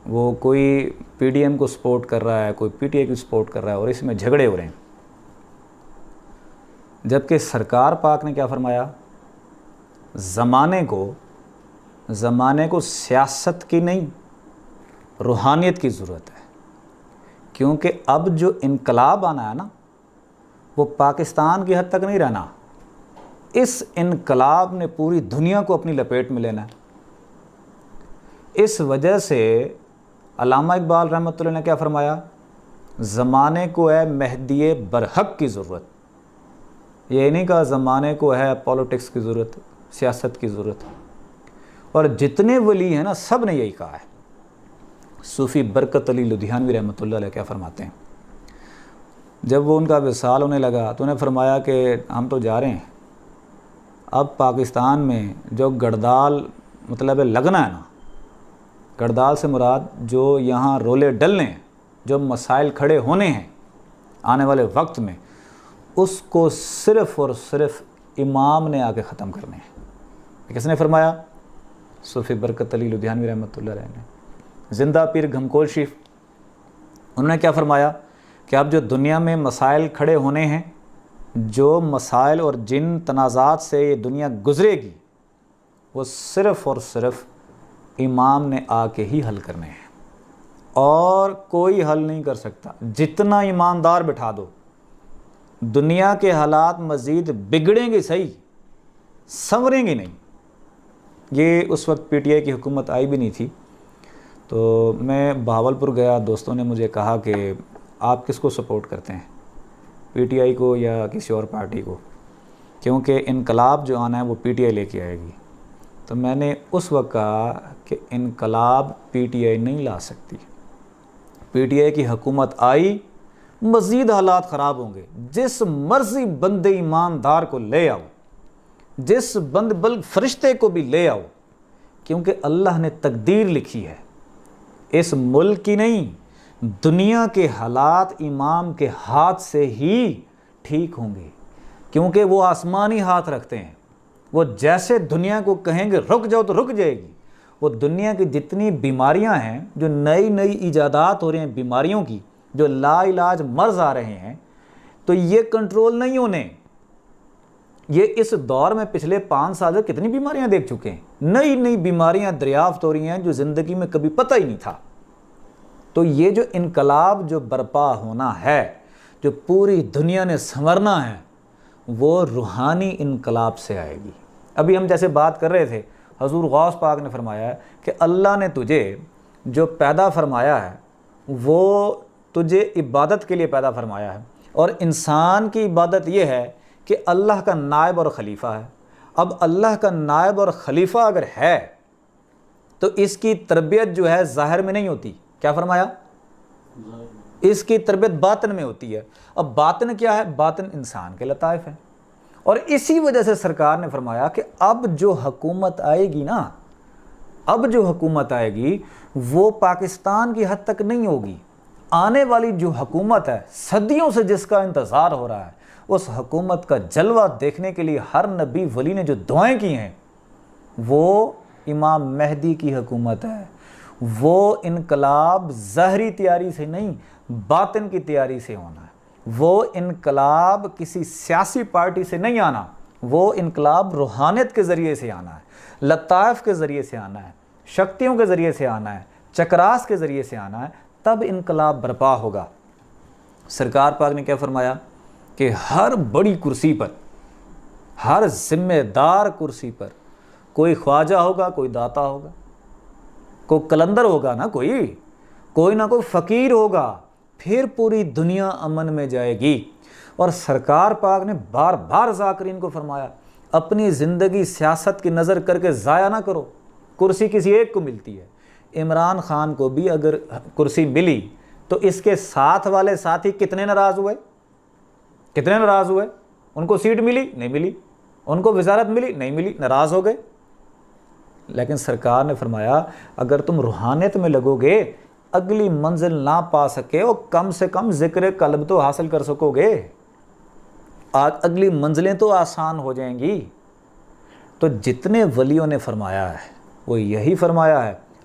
वो कोई पीडीएम को सपोर्ट कर रहा है, कोई पीटीआई को सपोर्ट कर रहा है और इसमें झगड़े हो रहे हैं। जबकि सरकार पाक ने क्या फरमाया, ज़माने को सियासत की नहीं रूहानियत की ज़रूरत है। क्योंकि अब जो इनकलाब आना है ना, वो पाकिस्तान की हद तक नहीं रहना, इस इनकलाब ने पूरी दुनिया को अपनी लपेट में लेना है। इस वजह से अल्लामा इकबाल रहमतुल्लाह ने क्या फरमाया, ज़माने को है मेहदी बरहक की ज़रूरत। ये नहीं कहा ज़माने को है पॉलिटिक्स की ज़रूरत, सियासत की ज़रूरत। और जितने वली हैं ना, सब ने यही कहा है। सूफ़ी बरकत अली लुधियानवी रहमतुल्लाह अलैह क्या फरमाते हैं, जब वो उनका विसाल होने लगा तो उन्हें फरमाया कि हम तो जा रहे हैं, अब पाकिस्तान में जो गड़दाल मतलब है लगना है ना, गड़दाल से मुराद जो यहाँ रोले डलने हैं, जो मसाइल खड़े होने हैं आने वाले वक्त में, उसको सिर्फ़ और सिर्फ इमाम ने आके ख़त्म करने हैं। किसने फरमाया? सूफ़ी बरकत अली लुधियानवी रहमतुल्लाह अलैह ने। ज़िंदा पीर घमकोल शरीफ, उन्होंने क्या फरमाया कि अब जो दुनिया में मसाइल खड़े होने हैं, जो मसाइल और जिन तनाज़ात से ये दुनिया गुज़रेगी, वो सिर्फ़ और सिर्फ इमाम ने आके ही हल करने हैं और कोई हल नहीं कर सकता। जितना ईमानदार बिठा दो, दुनिया के हालात मज़ीद बिगड़ेंगे सही, संवरेंगे नहीं। ये उस वक्त पीटीआई की हुकूमत आई भी नहीं थी। तो मैं बहावलपुर गया, दोस्तों ने मुझे कहा कि आप किसको सपोर्ट करते हैं, पीटीआई को या किसी और पार्टी को, क्योंकि इनकलाब जो आना है वो पीटीआई लेके आएगी। तो मैंने उस वक्त कहा कि इनकलाब पीटीआई नहीं ला सकती। पीटीआई की हुकूमत आई, मज़ीद हालात ख़राब होंगे। जिस मर्ज़ी बंदे ईमानदार को ले आओ, जिस बंद बल फरिश्ते को भी ले आओ, क्योंकि अल्लाह ने तकदीर लिखी है। इस मुल्क की नहीं, दुनिया के हालात इमाम के हाथ से ही ठीक होंगे, क्योंकि वो आसमानी हाथ रखते हैं। वो जैसे दुनिया को कहेंगे रुक जाओ तो रुक जाएगी। वो दुनिया की जितनी बीमारियां हैं, जो नई नई ईजादात हो रही हैं बीमारियों की, जो लाइलाज मर्ज आ रहे हैं, तो ये कंट्रोल नहीं होने। ये इस दौर में पिछले 5 साल से कितनी बीमारियां देख चुके हैं, नई नई बीमारियां दरियाफ्त हो रही हैं जो ज़िंदगी में कभी पता ही नहीं था। तो ये जो इनकलाब जो बर्पा होना है, जो पूरी दुनिया ने संवरना है, वो रूहानी इनकलाब से आएगी। अभी हम जैसे बात कर रहे थे, हजूर गौस पाक ने फरमाया है कि अल्लाह ने तुझे जो पैदा फरमाया है वो तुझे इबादत के लिए पैदा फरमाया है, और इंसान की इबादत ये है कि अल्लाह का नायब और ख़लीफ़ा है। अब अल्लाह का नायब और ख़लीफ़ा अगर है तो इसकी तरबियत जो है ज़ाहिर में नहीं होती। क्या फरमाया? इसकी तरबियत बातिन में होती है। अब बातिन क्या है? बातिन इंसान के लताइफ है। और इसी वजह से सरकार ने फरमाया कि अब जो हुकूमत आएगी ना, अब जो हुकूमत आएगी वो पाकिस्तान की हद तक नहीं होगी। आने वाली जो हुकूमत है, सदियों से जिसका इंतज़ार हो रहा है, उस हुकूमत का जलवा देखने के लिए हर नबी वली ने जो दुआएं की हैं, वो इमाम मेहदी की हुकूमत है। वो इनकलाब ज़ाहरी तैयारी से नहीं, बातिन की तैयारी से होना है। वो इनकलाब किसी सियासी पार्टी से नहीं आना, वो इनकलाब रूहानियत के ज़रिए से आना है, लताइफ के ज़रिए से आना है, शक्तियों के ज़रिए से आना है, चक्रास के ज़रिए से आना है, तब इनकलाब बर्पा होगा। सरकार पाक ने क्या फरमाया कि हर बड़ी कुर्सी पर, हर जिम्मेदार कुर्सी पर कोई ख्वाजा होगा, कोई दाता होगा, कोई कलंदर होगा ना, कोई ना कोई फ़कीर होगा, फिर पूरी दुनिया अमन में जाएगी। और सरकार पाक ने बार बार ज़ाकिरीन को फरमाया, अपनी ज़िंदगी सियासत की नज़र करके ज़ाया ना करो। कुर्सी किसी एक को मिलती है। इमरान खान को भी अगर कुर्सी मिली तो इसके साथ वाले साथी कितने नाराज़ हुए, कितने नाराज़ हुए? उनको सीट मिली, नहीं मिली। उनको वजारत मिली, नहीं मिली, नाराज़ हो गए। लेकिन सरकार ने फरमाया, अगर तुम रूहानियत में लगोगे, अगली मंजिल ना पा सके और कम से कम ज़िक्र कल्ब तो हासिल कर सकोगे, अगली मंजिलें तो आसान हो जाएंगी। तो जितने वलियों ने फरमाया है वो यही फरमाया है,